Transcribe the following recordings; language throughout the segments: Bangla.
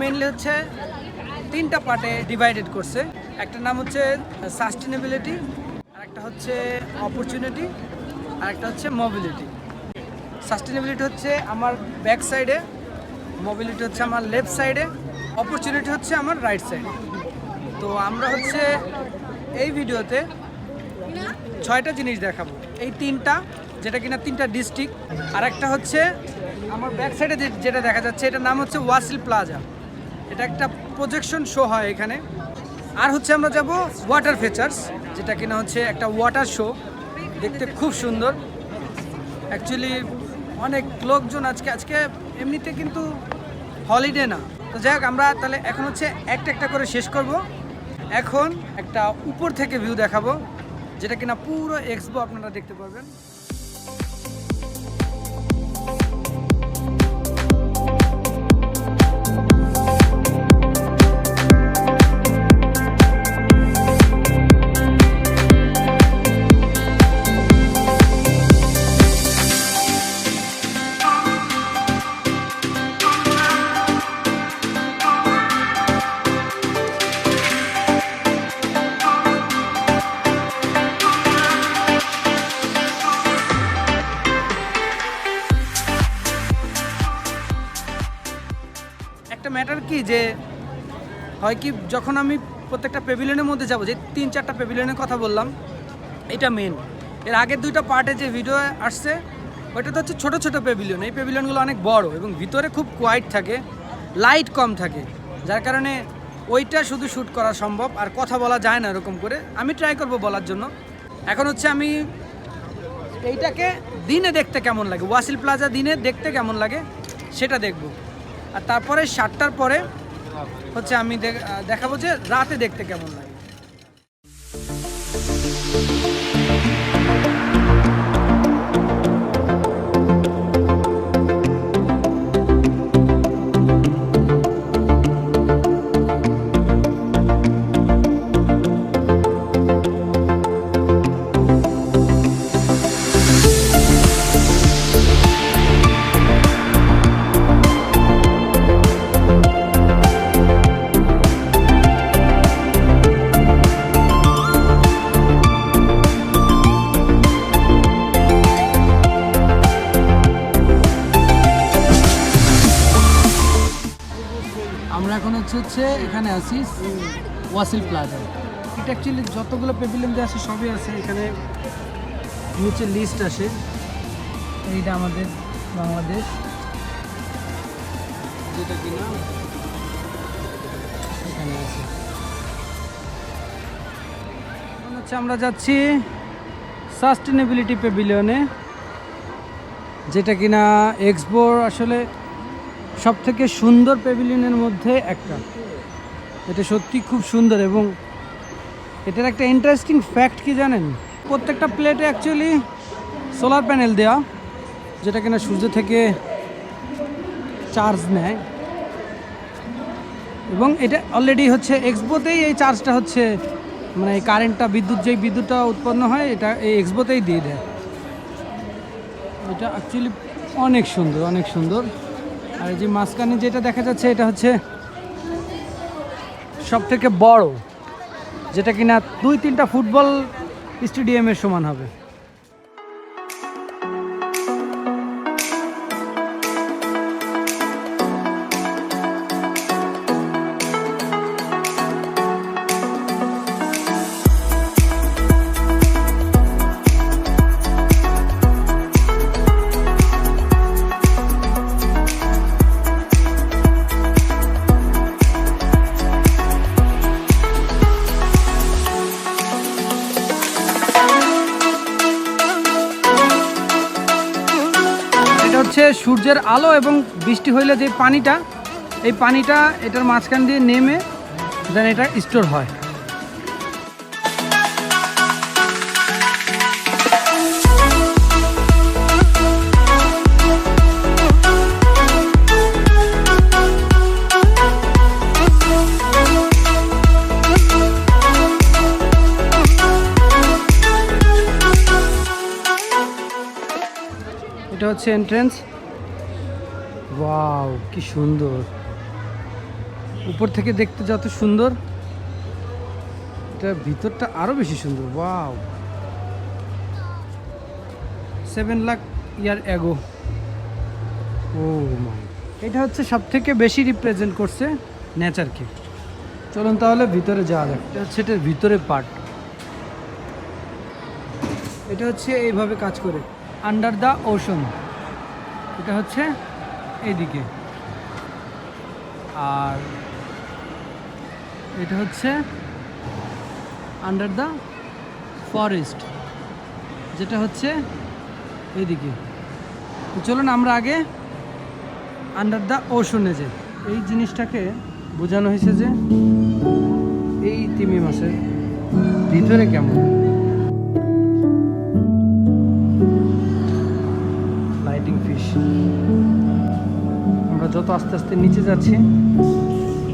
মেইনলি হচ্ছে তিনটা পার্টে ডিভাইডেড করছে। একটা নাম হচ্ছে সাস্টেনেবিলিটি, আরেকটা হচ্ছে অপরচুনিটি, আরেকটা হচ্ছে মোবিলিটি। সাস্টেনেবিলিটি হচ্ছে আমার ব্যাক সাইডে, মোবিলিটি হচ্ছে আমার লেফট সাইডে, অপরচুনিটি হচ্ছে আমার রাইট সাইডে। তো আমরা হচ্ছে এই ভিডিওতে 6টা জিনিস দেখাবো। এই তিনটা, যেটা কিনা তিনটা ডিস্ট্রিক্ট, আর একটা হচ্ছে আমার ব্যাক সাইডে যেটা দেখা যাচ্ছে, এটার নাম হচ্ছে ওয়াসিল প্লাজা। এটা একটা প্রজেকশন শো হয় এখানে। আর হচ্ছে আমরা যাব ওয়াটার ফিচার্স, যেটা কিনা হচ্ছে একটা ওয়াটার শো, দেখতে খুব সুন্দর। অ্যাকচুয়ালি অনেক লোকজন আজকে এমনিতে কিন্তু হলিডে না। তো যাই হোক, আমরা তাহলে এখন হচ্ছে একটা একটা করে শেষ করব। এখন একটা উপর থেকে ভিউ দেখাবো, যেটা কিনা পুরো এক্সপো আপনারা দেখতে পারবেন। একটা ম্যাটার কি যে হয় কি, যখন আমি প্রত্যেকটা প্যাভিলিয়নের মধ্যে যাব, যে 3-4টা প্যাভিলিয়নের কথা বললাম, এটা মেন। এর আগের 2টা পার্টে যে ভিডিও আসছে ওইটা তো হচ্ছে ছোটো ছোটো প্যাভিলিয়ন। এই প্যাভিলিয়নগুলো অনেক বড় এবং ভিতরে খুব কোয়াইট থাকে, লাইট কম থাকে, যার কারণে ওইটা শুধু শ্যুট করা সম্ভব, আর কথা বলা যায় না এরকম করে। আমি ট্রাই করব বলার জন্য। এখন হচ্ছে আমি এইটাকে দিনে দেখতে কেমন লাগে, ওয়াসিল প্লাজা দিনে দেখতে কেমন লাগে সেটা দেখব। আর তারপরে 7টার পরে হচ্ছে আমি দেখাবো যে রাতে দেখতে কেমন লাগে। আমরা এখন হচ্ছে এখানে আছি ওয়াসিল প্লাজা। এটা অ্যাকচুয়ালি যতগুলো প্যাভিলিয়ন যে আছে সবই আছে এখানে, নিচে লিস্ট আসে। এইটা আমাদের বাংলাদেশ, যেটা কিনা এখানে আছে। এখন হচ্ছে আমরা যাচ্ছি সাস্টেনেবিলিটি প্যাভিলিয়নে, যেটা কিনা এক্সপোর আসলে সবথেকে সুন্দর প্যাভিলিয়নের মধ্যে একটা। এটা সত্যি খুব সুন্দর, এবং এটার একটা ইন্টারেস্টিং ফ্যাক্ট কি জানেন, প্রত্যেকটা প্লেটে অ্যাকচুয়ালি সোলার প্যানেল দেওয়া, যেটা কিনা সূর্য থেকে চার্জ নেয়। এবং এটা অলরেডি হচ্ছে এক্সপোতেই এই চার্জটা হচ্ছে, মানে এই কারেন্টটা, যেই বিদ্যুৎটা উৎপন্ন হয় এটা এই এক্সপোতেই দিয়ে দেয়। এটা অ্যাকচুয়ালি অনেক সুন্দর, অনেক সুন্দর। আর এই যে মাঝখানে যেটা দেখা যাচ্ছে, এটা হচ্ছে সব থেকে বড়, যেটা কিনা 2-3টা ফুটবল স্টেডিয়ামের সমান হবে। হচ্ছে সূর্যের আলো এবং বৃষ্টি হইলে যে পানিটা, এই পানিটা এটার মাঝখান দিয়ে নেমে দেন এটা স্টোর হয়। এটা হচ্ছে এন্ট্রেন্স। ওয়াও, কি সুন্দর! উপর থেকে দেখতে যত সুন্দর, এটা ভিতরটা আরো বেশি সুন্দর। ওয়াও, 7 লাখ ইয়ার অ্যাগো। ও মাই, এটা হচ্ছে সব থেকে বেশি রিপ্রেজেন্ট করছে নেচারকে। চলুন তাহলে ভিতরে যাওয়া যাক। এটা হচ্ছে এটার ভিতরে পার্ট। এটা হচ্ছে এইভাবে কাজ করে, আন্ডার দ্য ওশন। এটা হচ্ছে এইদিকে, আর এটা হচ্ছে আন্ডার দ্য ফরেস্ট, যেটা হচ্ছে এইদিকে। তো চলুন আমরা আগে আন্ডার দ্য ওশনে যাই। এই জিনিসটাকে বোঝানো হয়েছে যে এই তিমি মাছের ভিতরে কেমন। Lighting fish. আমরা যত আস্তে আস্তে নিচে যাচ্ছি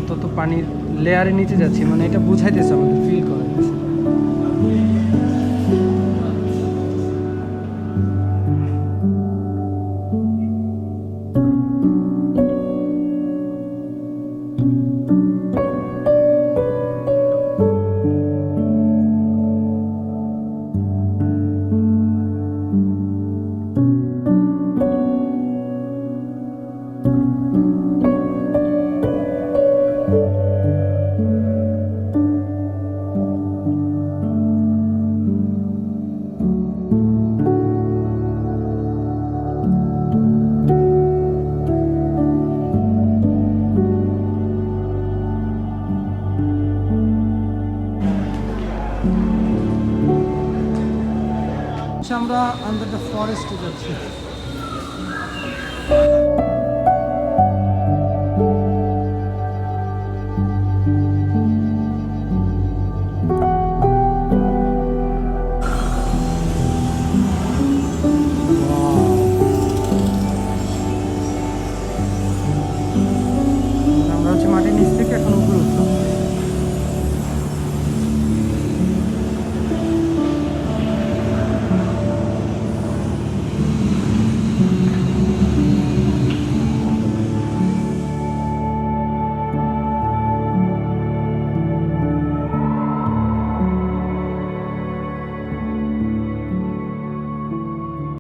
তত পানির লেয়ারে নিচে যাচ্ছি, মানে এটা বুঝাইতেছে, আমাদের ফিল করাইতেছে। আমরা আন্ডার দ্য ফরেস্টে যাচ্ছি। আমরা হচ্ছে মাটির নিচ থেকে এখন